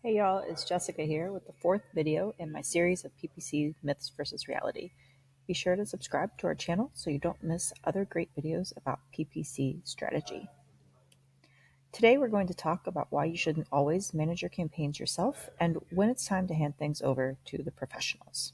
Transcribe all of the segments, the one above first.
Hey y'all, it's Jessica here with the fourth video in my series of PPC Myths versus Reality. Be sure to subscribe to our channel so you don't miss other great videos about PPC strategy. Today we're going to talk about why you shouldn't always manage your campaigns yourself and when it's time to hand things over to the professionals.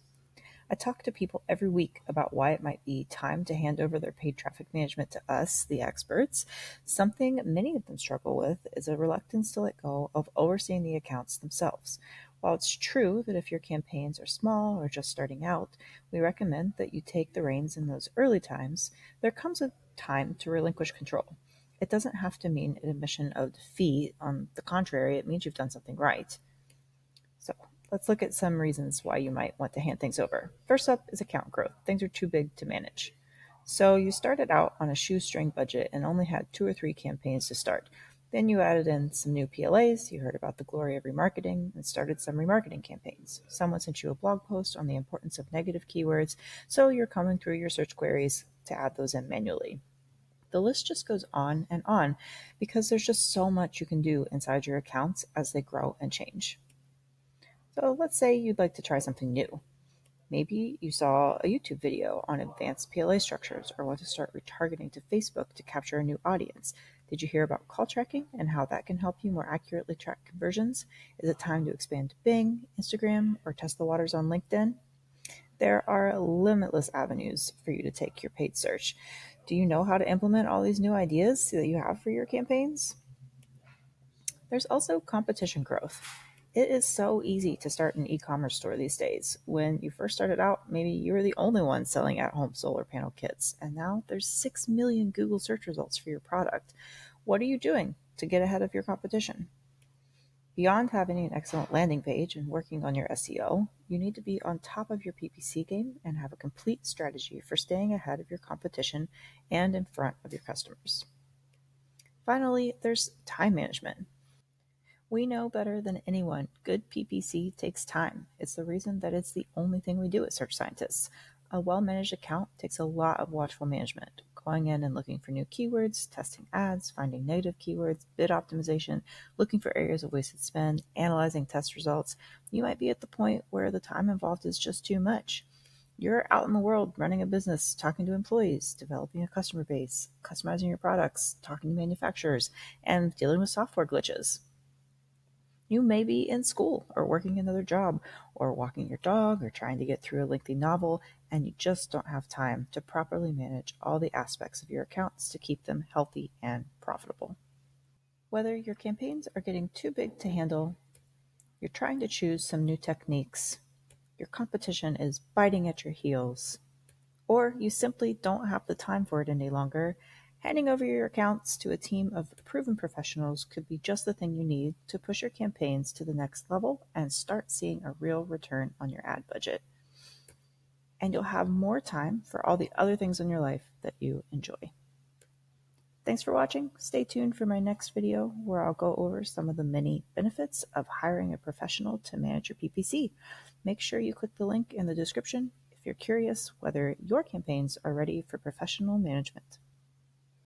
I talk to people every week about why it might be time to hand over their paid traffic management to us, the experts. Something many of them struggle with is a reluctance to let go of overseeing the accounts themselves. While it's true that if your campaigns are small or just starting out, we recommend that you take the reins in those early times, there comes a time to relinquish control. It doesn't have to mean an admission of defeat. On the contrary, it means you've done something right. So let's look at some reasons why you might want to hand things over. First up is account growth. Things are too big to manage. So you started out on a shoestring budget and only had 2 or 3 campaigns to start. Then you added in some new PLAs, you heard about the glory of remarketing, and started some remarketing campaigns. Someone sent you a blog post on the importance of negative keywords, so you're combing through your search queries to add those in manually. The list just goes on because there's just so much you can do inside your accounts as they grow and change. So let's say you'd like to try something new. Maybe you saw a YouTube video on advanced PLA structures or want to start retargeting to Facebook to capture a new audience. Did you hear about call tracking and how that can help you more accurately track conversions? Is it time to expand to Bing, Instagram, or test the waters on LinkedIn? There are limitless avenues for you to take your paid search. Do you know how to implement all these new ideas that you have for your campaigns? There's also competition growth. It is so easy to start an e-commerce store these days. When you first started out, maybe you were the only one selling at-home solar panel kits, and now there's 6 million Google search results for your product. What are you doing to get ahead of your competition? Beyond having an excellent landing page and working on your SEO, you need to be on top of your PPC game and have a complete strategy for staying ahead of your competition and in front of your customers. Finally, there's time management. We know better than anyone, good PPC takes time. It's the reason that it's the only thing we do as search scientists. A well-managed account takes a lot of watchful management, going in and looking for new keywords, testing ads, finding native keywords, bid optimization, looking for areas of wasted spend, analyzing test results. You might be at the point where the time involved is just too much. You're out in the world running a business, talking to employees, developing a customer base, customizing your products, talking to manufacturers, and dealing with software glitches. You may be in school or working another job or walking your dog or trying to get through a lengthy novel, and you just don't have time to properly manage all the aspects of your accounts to keep them healthy and profitable. Whether your campaigns are getting too big to handle, you're trying to choose some new techniques, your competition is biting at your heels, or you simply don't have the time for it any longer, handing over your accounts to a team of proven professionals could be just the thing you need to push your campaigns to the next level and start seeing a real return on your ad budget. And you'll have more time for all the other things in your life that you enjoy. Thanks for watching. Stay tuned for my next video where I'll go over some of the many benefits of hiring a professional to manage your PPC. Make sure you click the link in the description if you're curious whether your campaigns are ready for professional management.